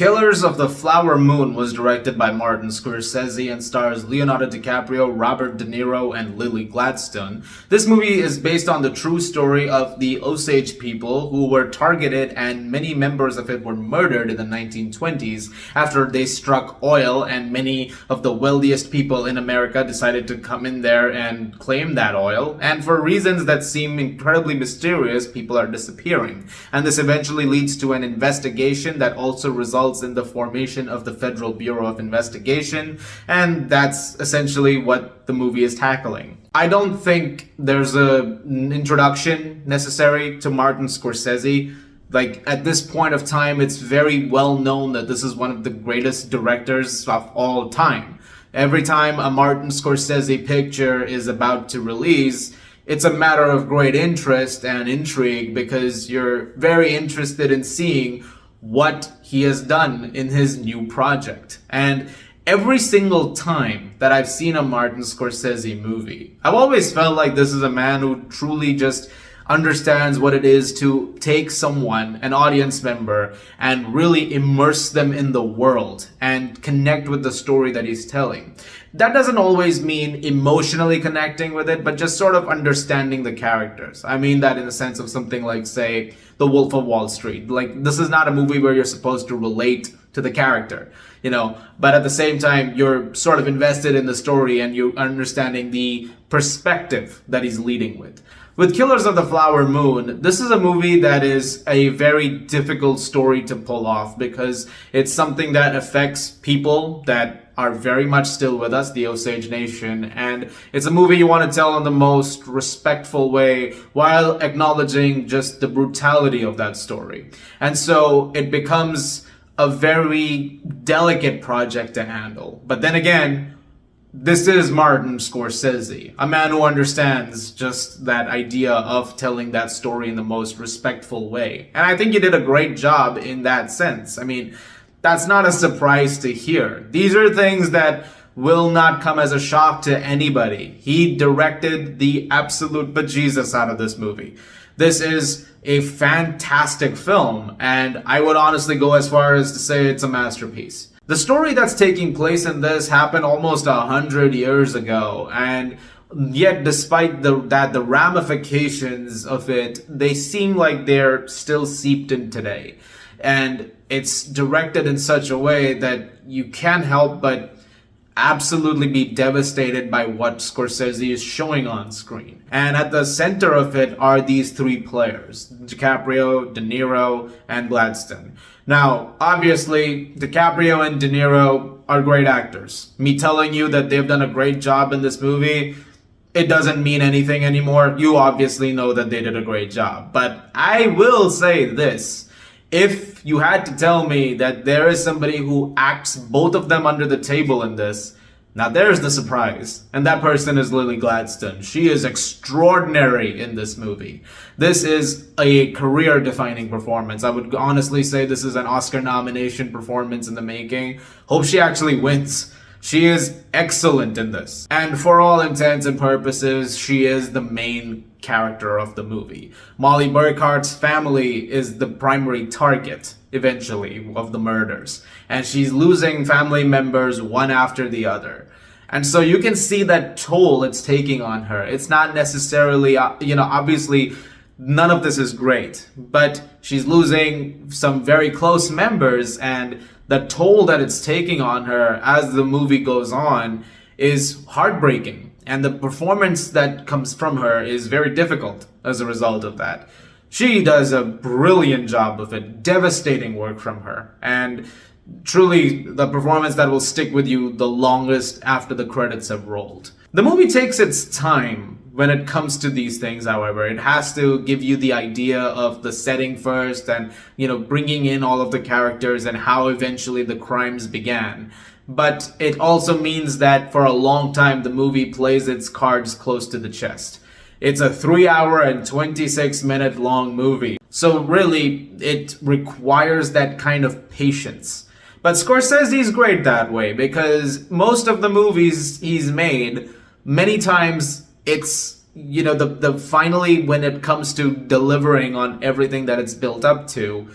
Killers of the Flower Moon was directed by Martin Scorsese and stars Leonardo DiCaprio, Robert De Niro, and Lily Gladstone. This movie is based on the true story of the Osage people who were targeted, and many members of it were murdered in the 1920s after they struck oil, and many of the wealthiest people in America decided to come in there and claim that oil. And for reasons that seem incredibly mysterious, people are disappearing. And this eventually leads to an investigation that also results in the formation of the Federal Bureau of Investigation, and that's essentially what the movie is tackling. I don't think there's an introduction necessary to Martin Scorsese. Like, at this point of time, it's very well known that this is one of the greatest directors of all time. Every time a Martin Scorsese picture is about to release, it's a matter of great interest and intrigue because you're very interested in seeing what he has done in his new project. And every single time that I've seen a Martin Scorsese movie, I've always felt like this is a man who truly just understands what it is to take someone, an audience member, and really immerse them in the world and connect with the story that he's telling. That doesn't always mean emotionally connecting with it, but just sort of understanding the characters. I mean that in the sense of something like, say, The Wolf of Wall Street. Like, this is not a movie where you're supposed to relate to the character, but at the same time, you're sort of invested in the story and you're understanding the perspective that he's leading with. With Killers of the Flower Moon, this is a movie that is a very difficult story to pull off because it's something that affects people that are very much still with us, the Osage Nation, and it's a movie you want to tell in the most respectful way while acknowledging just the brutality of that story. And so it becomes a very delicate project to handle. But then again, this is Martin Scorsese, a man who understands just that idea of telling that story in the most respectful way. And I think he did a great job in that sense. I mean, that's not a surprise to hear. These are things that will not come as a shock to anybody. He directed the absolute bejesus out of this movie. This is a fantastic film, and I would honestly go as far as to say it's a masterpiece. The story that's taking place in this happened almost 100 years ago, and yet despite the ramifications of it, they seem like they're still seeped in today. And it's directed in such a way that you can't help but absolutely be devastated by what Scorsese is showing on screen. And at the center of it are these three players, DiCaprio, De Niro, and Gladstone. Now, obviously, DiCaprio and De Niro are great actors. Me telling you that they've done a great job in this movie, it doesn't mean anything anymore. You obviously know that they did a great job. But I will say this. If you had to tell me that there is somebody who acts both of them under the table in this, now there's the surprise. And that person is Lily Gladstone. She is extraordinary in this movie. This is a career-defining performance. I would honestly say this is an Oscar nomination performance in the making. Hope she actually wins. She is excellent in this. And for all intents and purposes, she is the main character of the movie. Molly Burkhart's family is the primary target, eventually, of the murders. And she's losing family members one after the other. And so you can see that toll it's taking on her. It's not necessarily, obviously, none of this is great. But she's losing some very close members, and the toll that it's taking on her as the movie goes on is heartbreaking. And the performance that comes from her is very difficult as a result of that. She does a brilliant job of it, devastating work from her. And truly the performance that will stick with you the longest after the credits have rolled. The movie takes its time when it comes to these things, however. It has to give you the idea of the setting first and, bringing in all of the characters and how eventually the crimes began. But it also means that for a long time, the movie plays its cards close to the chest. It's a 3-hour and 26-minute long movie. So really, it requires that kind of patience. But Scorsese is great that way because most of the movies he's made, many times it's, the finally when it comes to delivering on everything that it's built up to,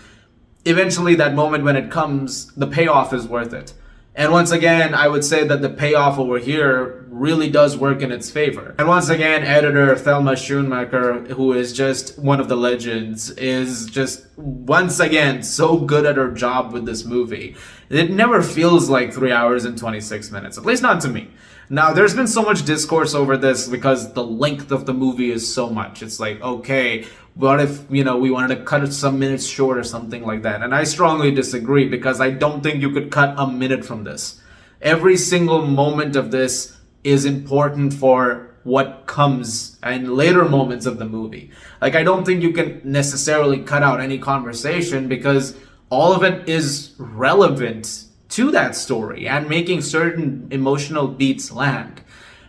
eventually that moment when it comes, the payoff is worth it. And once again, I would say that the payoff over here really does work in its favor. And once again, editor Thelma Schoonmaker, who is just one of the legends, is just once again so good at her job with this movie. It never feels like 3 hours and 26 minutes, at least not to me. Now, there's been so much discourse over this because the length of the movie is so much. It's like, okay, what if, we wanted to cut it some minutes short or something like that? And I strongly disagree because I don't think you could cut a minute from this. Every single moment of this is important for what comes in later moments of the movie. Like, I don't think you can necessarily cut out any conversation because all of it is relevant to that story and making certain emotional beats land.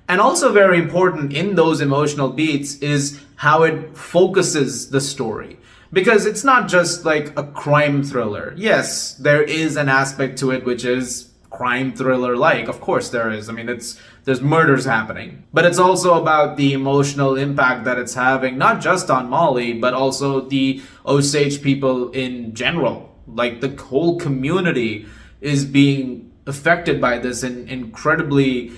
And also very important in those emotional beats is how it focuses the story. Because it's not just like a crime thriller. Yes, there is an aspect to it which is crime thriller-like. Of course there is. I mean, there's murders happening. But it's also about the emotional impact that it's having, not just on Molly, but also the Osage people in general. Like, the whole community is being affected by this in incredibly,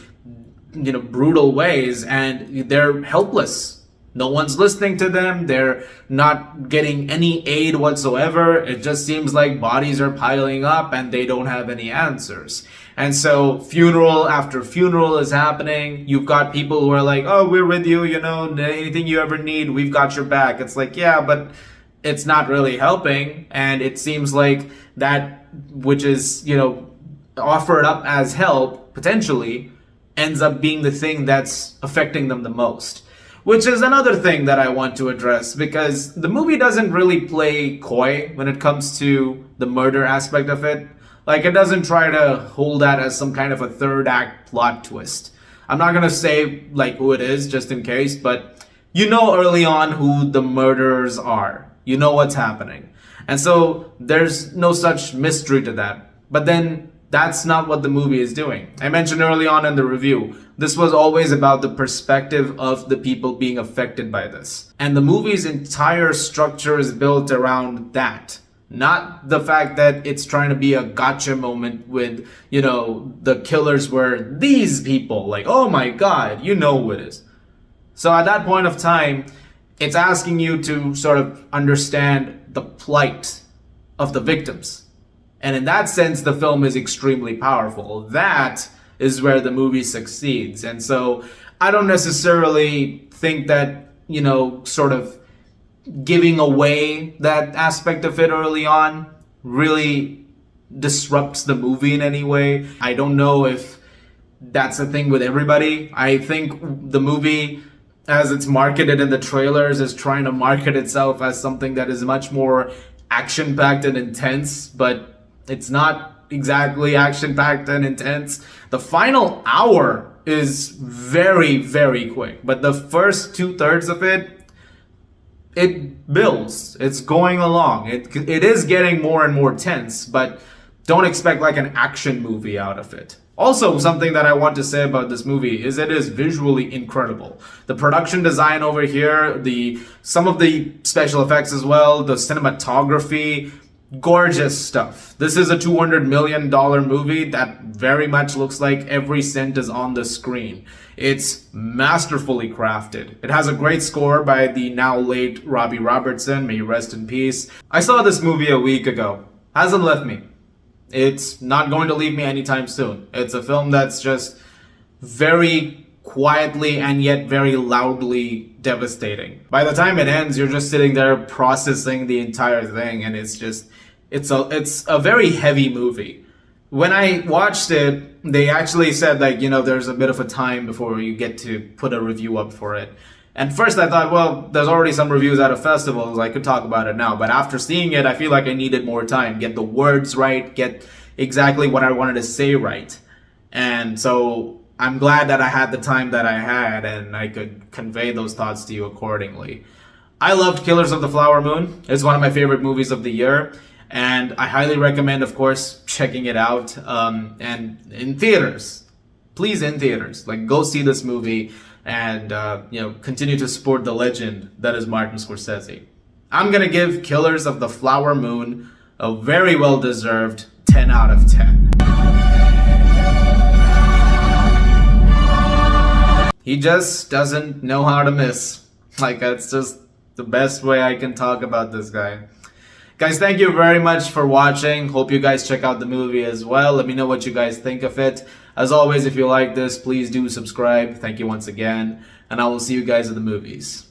brutal ways, and they're helpless. No one's listening to them. They're not getting any aid whatsoever. It just seems like bodies are piling up and they don't have any answers. And so funeral after funeral is happening. You've got people who are like, oh, we're with you, anything you ever need, we've got your back. It's like, yeah, but it's not really helping. And it seems like that which is, offered up as help, potentially, ends up being the thing that's affecting them the most. Which is another thing that I want to address, because the movie doesn't really play coy when it comes to the murder aspect of it. Like, it doesn't try to hold that as some kind of a third act plot twist. I'm not gonna say, like, who it is, just in case, but early on who the murderers are. You know what's happening. And so there's no such mystery to that. But then that's not what the movie is doing. I mentioned early on in the review, this was always about the perspective of the people being affected by this. And the movie's entire structure is built around that. Not the fact that it's trying to be a gotcha moment with, the killers were these people. Like, oh my God, you know who it is. So at that point of time, it's asking you to sort of understand the plight of the victims. And in that sense, the film is extremely powerful. That is where the movie succeeds. And so I don't necessarily think that, sort of giving away that aspect of it early on really disrupts the movie in any way. I don't know if that's a thing with everybody. I think the movie, as it's marketed in the trailers, is trying to market itself as something that is much more action-packed and intense, but it's not exactly action-packed and intense. The final hour is very, very quick, but the first 2/3 of it builds. It's going along. It is getting more and more tense, but don't expect like an action movie out of it. Also, something that I want to say about this movie is it is visually incredible. The production design over here, some of the special effects as well, the cinematography, gorgeous stuff. This is a $200 million movie that very much looks like every cent is on the screen. It's masterfully crafted. It has a great score by the now late Robbie Robertson, may he rest in peace. I saw this movie a week ago. Hasn't left me. It's not going to leave me anytime soon. It's a film that's just very quietly and yet very loudly devastating. By the time it ends, you're just sitting there processing the entire thing, and it's a very heavy movie. When I watched it, they actually said there's a bit of a time before you get to put a review up for it. And first I thought, well, there's already some reviews at a festival, I could talk about it now. But after seeing it, I feel like I needed more time, get the words right, get exactly what I wanted to say right. And so I'm glad that I had the time that I had and I could convey those thoughts to you accordingly. I loved Killers of the Flower Moon. It's one of my favorite movies of the year. And I highly recommend, of course, checking it out. And in theaters. Please, in theaters. Go see this movie. And continue to support the legend that is Martin Scorsese. I'm gonna give Killers of the Flower Moon a very well-deserved 10 out of 10. He just doesn't know how to miss. Like, that's just the best way I can talk about this guy. Guys, thank you very much for watching. Hope you guys check out the movie as well. Let me know what you guys think of it. As always, if you like this, please do subscribe. Thank you once again. And I will see you guys at the movies.